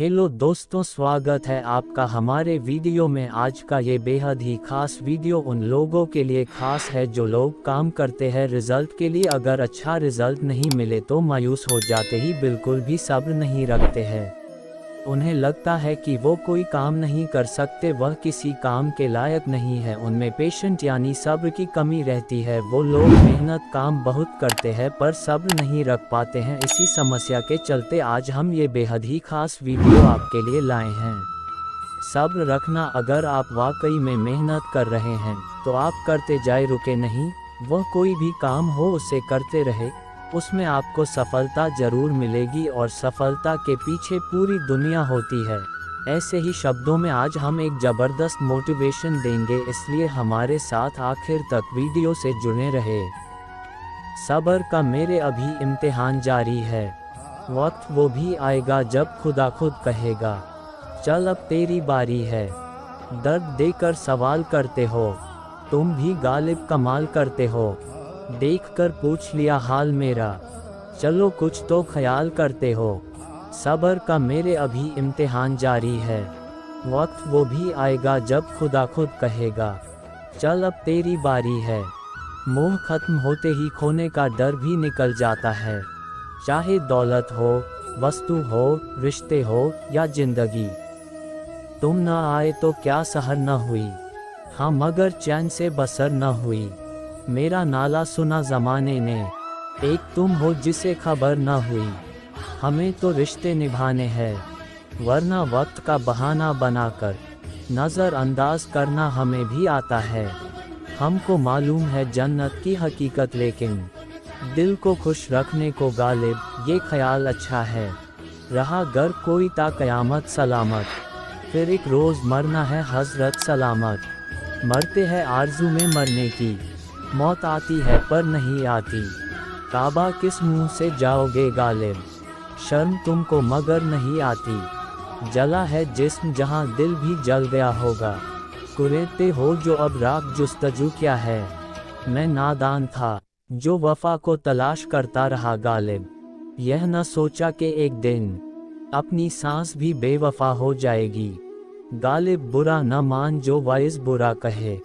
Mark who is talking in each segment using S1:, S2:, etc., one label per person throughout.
S1: Hello दोस्तों, स्वागत है आपका हमारे वीडियो में। आज का ये बेहद ही खास वीडियो उन लोगों के लिए खास है जो लोग काम करते हैं रिजल्ट के लिए। अगर अच्छा रिजल्ट नहीं मिले तो मायूस हो जाते ही बिल्कुल भी सब्र नहीं रखते हैं। उन्हें लगता है कि वो कोई काम नहीं कर सकते, वह किसी काम के लायक नहीं है। उनमें पेशेंट यानी सब्र की कमी रहती है। वो लोग मेहनत काम बहुत करते हैं पर सब्र नहीं रख पाते हैं। इसी समस्या के चलते आज हम ये बेहद ही खास वीडियो आपके लिए लाए हैं। सब्र रखना, अगर आप वाकई में मेहनत कर रहे हैं तो आप करते जाए, रुके नहीं। वह कोई भी काम हो उसे करते रहे, उसमें आपको सफलता जरूर मिलेगी और सफलता के पीछे पूरी दुनिया होती है। ऐसे ही शब्दों में आज हम एक ज़बरदस्त मोटिवेशन देंगे, इसलिए हमारे साथ आखिर तक वीडियो से जुड़े रहे। सब्र का मेरे अभी इम्तिहान जारी है, वक्त वो भी आएगा जब खुदा खुद कहेगा चल अब तेरी बारी है। दर्द देकर सवाल करते हो, तुम भी गालिब कमाल करते हो। देखकर पूछ लिया हाल मेरा, चलो कुछ तो ख्याल करते हो। सब्र का मेरे अभी इम्तिहान जारी है, वक्त वो भी आएगा जब खुदा खुद कहेगा चल अब तेरी बारी है। मोह खत्म होते ही खोने का डर भी निकल जाता है, चाहे दौलत हो, वस्तु हो, रिश्ते हो या जिंदगी। तुम न आए तो क्या सहर न हुई, हाँ मगर चैन से बसर न हुई। मेरा नाला सुना ज़माने ने, एक तुम हो जिसे खबर न हुई। हमें तो रिश्ते निभाने हैं, वरना वक्त का बहाना बनाकर नज़रअंदाज करना हमें भी आता है। हमको मालूम है जन्नत की हकीकत, लेकिन दिल को खुश रखने को गालिब ये ख्याल अच्छा है। रहा गर कोई ता क़यामत सलामत, फिर एक रोज़ मरना है हज़रत सलामत। मरते हैं आरज़ू में मरने की, मौत आती है पर नहीं आती। काबा किस मुंह से जाओगे गालिब, शर्म तुमको मगर नहीं आती। जला है जिस्म जहां दिल भी जल गया होगा, कुरेदते हो जो अब राख जुस्तजू क्या है। मैं नादान था जो वफा को तलाश करता रहा गालिब, यह न सोचा कि एक दिन अपनी सांस भी बेवफा हो जाएगी। गालिब बुरा न मान जो वाइज बुरा कहे,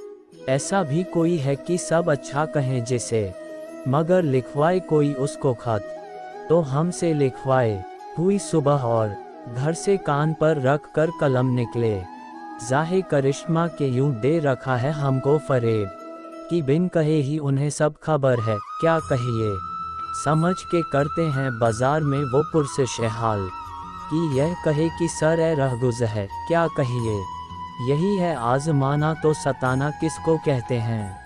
S1: ऐसा भी कोई है कि सब अच्छा कहें जिसे, मगर लिखवाए कोई उसको खत तो हमसे लिखवाए। हुई सुबह और घर से कान पर रख कर कलम निकले, जाहे करिश्मा के यूं दे रखा है हमको फरेब, कि बिन कहे ही उन्हें सब खबर है क्या कहिए। समझ के करते हैं बाजार में वो पुरसिश हाल, कि यह कहे कि सर ए रहगुज़ है क्या कहिए। यही है आज़माना तो सताना किसको कहते हैं।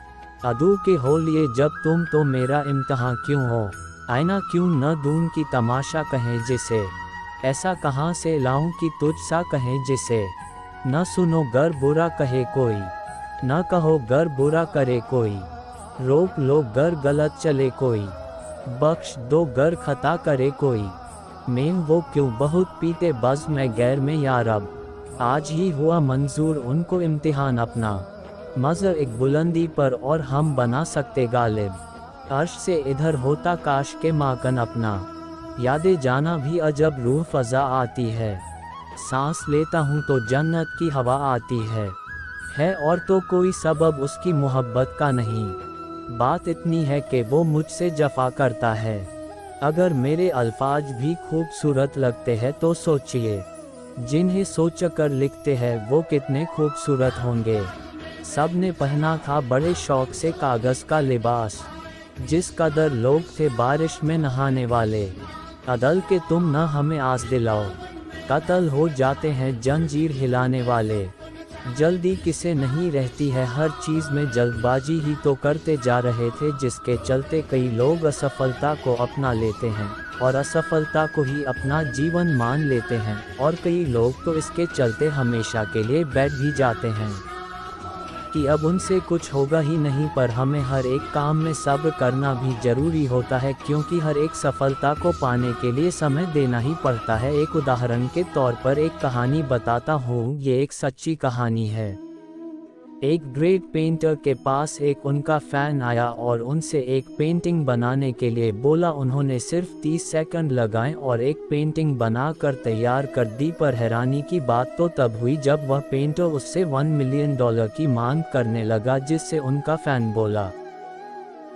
S1: अदू के हो लिए जब तुम तो मेरा इम्तहान क्यों हो, आईना क्यों न दूं की तमाशा कहें जिसे। ऐसा कहाँ से लाऊं कि तुझ सा कहें जिसे। न सुनो गर बुरा कहे कोई, न कहो गर बुरा करे कोई। रोक लो गर गलत चले कोई, बख्श दो गर खता करे कोई। मैं वो क्यों बहुत पीते बज़ में गैर में या रब, आज ही हुआ मंजूर उनको इम्तिहान अपना। मज़र एक बुलंदी पर और हम बना सकते गालिब, अर्श से इधर होता काश के माकन अपना। यादें जाना भी अजब रूह फ़ज़ा आती है, सांस लेता हूँ तो जन्नत की हवा आती है और तो कोई सबब उसकी मोहब्बत का नहीं। बात इतनी है कि वो मुझसे जफ़ा करता है। अगर मेरे अल्फाज भी खूबसूरत लगते हैं तो सोचिए, जिन्हें सोचकर लिखते हैं वो कितने खूबसूरत होंगे। सब ने पहना था बड़े शौक से कागज़ का लिबास, जिस कदर लोग थे बारिश में नहाने वाले। अदल के तुम न हमें आस दिलाओ, कत्ल हो जाते हैं जंजीर हिलाने वाले। जल्दी किसे नहीं रहती है, हर चीज़ में जल्दबाजी ही तो करते जा रहे थे, जिसके चलते कई लोग असफलता को अपना लेते हैं और असफलता को ही अपना जीवन मान लेते हैं, और कई लोग तो इसके चलते हमेशा के लिए बैठ भी जाते हैं कि अब उनसे कुछ होगा ही नहीं। पर हमें हर एक काम में सब्र करना भी ज़रूरी होता है, क्योंकि हर एक सफलता को पाने के लिए समय देना ही पड़ता है। एक उदाहरण के तौर पर एक कहानी बताता हूँ, ये एक सच्ची कहानी है। एक ग्रेट पेंटर के पास एक उनका फैन आया और उनसे एक पेंटिंग बनाने के लिए बोला। उन्होंने सिर्फ 30 सेकंड लगाए और एक पेंटिंग बनाकर तैयार कर दी, पर हैरानी की बात तो तब हुई जब वह पेंटर उससे $1 मिलियन की मांग करने लगा, जिससे उनका फैन बोला,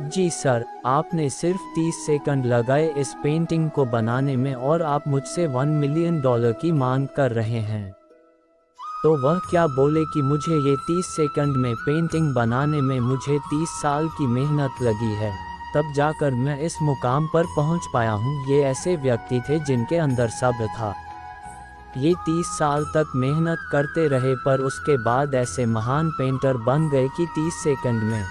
S1: जी सर, आपने सिर्फ 30 सेकंड लगाए इस पेंटिंग को बनाने में और आप मुझसे $1 मिलियन की मांग कर रहे हैं। तो वह क्या बोले कि मुझे ये 30 सेकंड में पेंटिंग बनाने में मुझे 30 साल की मेहनत लगी है, तब जाकर मैं इस मुकाम पर पहुंच पाया हूं। ये ऐसे व्यक्ति थे जिनके अंदर सब्र था। ये 30 साल तक मेहनत करते रहे, पर उसके बाद ऐसे महान पेंटर बन गए कि 30 सेकंड में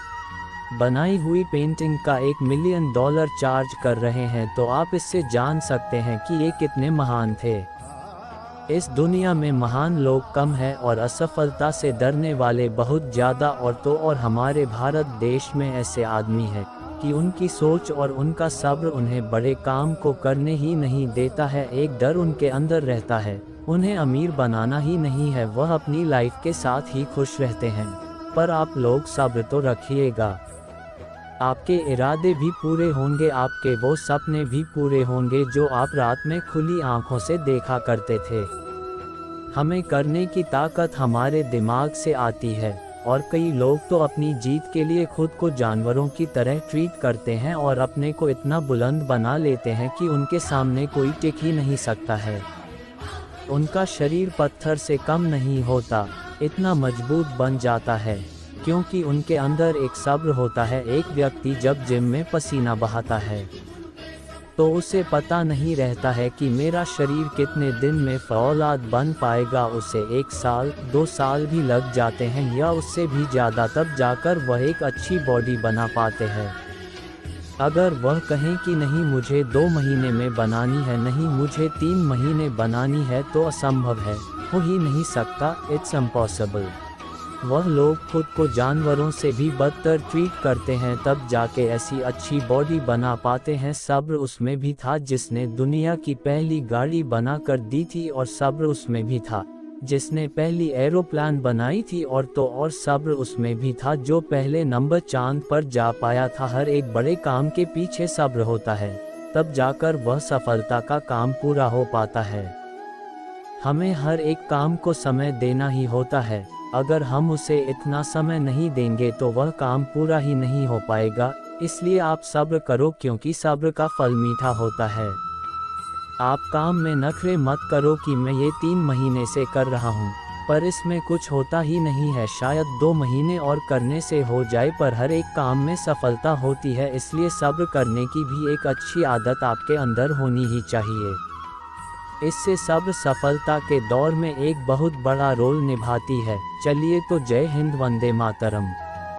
S1: बनाई हुई पेंटिंग का $1 मिलियन चार्ज कर रहे हैं। तो आप इससे जान सकते हैं कि ये कितने महान थे। इस दुनिया में महान लोग कम हैं और असफलता से डरने वाले बहुत ज़्यादा, और हमारे भारत देश में ऐसे आदमी हैं कि उनकी सोच और उनका सब्र उन्हें बड़े काम को करने ही नहीं देता है। एक डर उनके अंदर रहता है, उन्हें अमीर बनाना ही नहीं है, वह अपनी लाइफ के साथ ही खुश रहते हैं। पर आप लोग सब्र तो रखिएगा, आपके इरादे भी पूरे होंगे, आपके वो सपने भी पूरे होंगे जो आप रात में खुली आंखों से देखा करते थे। हमें करने की ताकत हमारे दिमाग से आती है, और कई लोग तो अपनी जीत के लिए खुद को जानवरों की तरह ट्रीट करते हैं और अपने को इतना बुलंद बना लेते हैं कि उनके सामने कोई टिक ही नहीं सकता है। उनका शरीर पत्थर से कम नहीं होता, इतना मजबूत बन जाता है, क्योंकि उनके अंदर एक सब्र होता है। एक व्यक्ति जब जिम में पसीना बहाता है तो उसे पता नहीं रहता है कि मेरा शरीर कितने दिन में फौलाद बन पाएगा। उसे 1 साल 2 साल भी लग जाते हैं या उससे भी ज़्यादा, तब जाकर वह एक अच्छी बॉडी बना पाते हैं। अगर वह कहें कि नहीं मुझे 2 महीने में बनानी है, नहीं मुझे 3 महीने बनानी है, तो असंभव है, हो ही नहीं सकता, इट्स इम्पॉसिबल। वह लोग खुद को जानवरों से भी बदतर ट्रीट करते हैं, तब जाके ऐसी अच्छी बॉडी बना पाते हैं। सब्र उसमें भी था जिसने दुनिया की पहली गाड़ी बना कर दी थी, और सब्र उसमें भी था जिसने पहली एरोप्लेन बनाई थी, और सब्र उसमें भी था जो पहले नंबर चांद पर जा पाया था। हर एक बड़े काम के पीछे सब्र होता है, तब जाकर वह सफलता का काम पूरा हो पाता है। हमें हर एक काम को समय देना ही होता है, अगर हम उसे इतना समय नहीं देंगे तो वह काम पूरा ही नहीं हो पाएगा। इसलिए आप सब्र करो, क्योंकि सब्र का फल मीठा होता है। आप काम में नखरे मत करो कि मैं ये 3 महीने से कर रहा हूँ, पर इसमें कुछ होता ही नहीं है, शायद 2 महीने और करने से हो जाए, पर हर एक काम में सफलता होती है। इसलिए सब्र करने की भी एक अच्छी आदत आपके अंदर होनी ही चाहिए। इससे सब्र सफलता के दौर में एक बहुत बड़ा रोल निभाती है। चलिए तो जय हिंद, वंदे मातरम।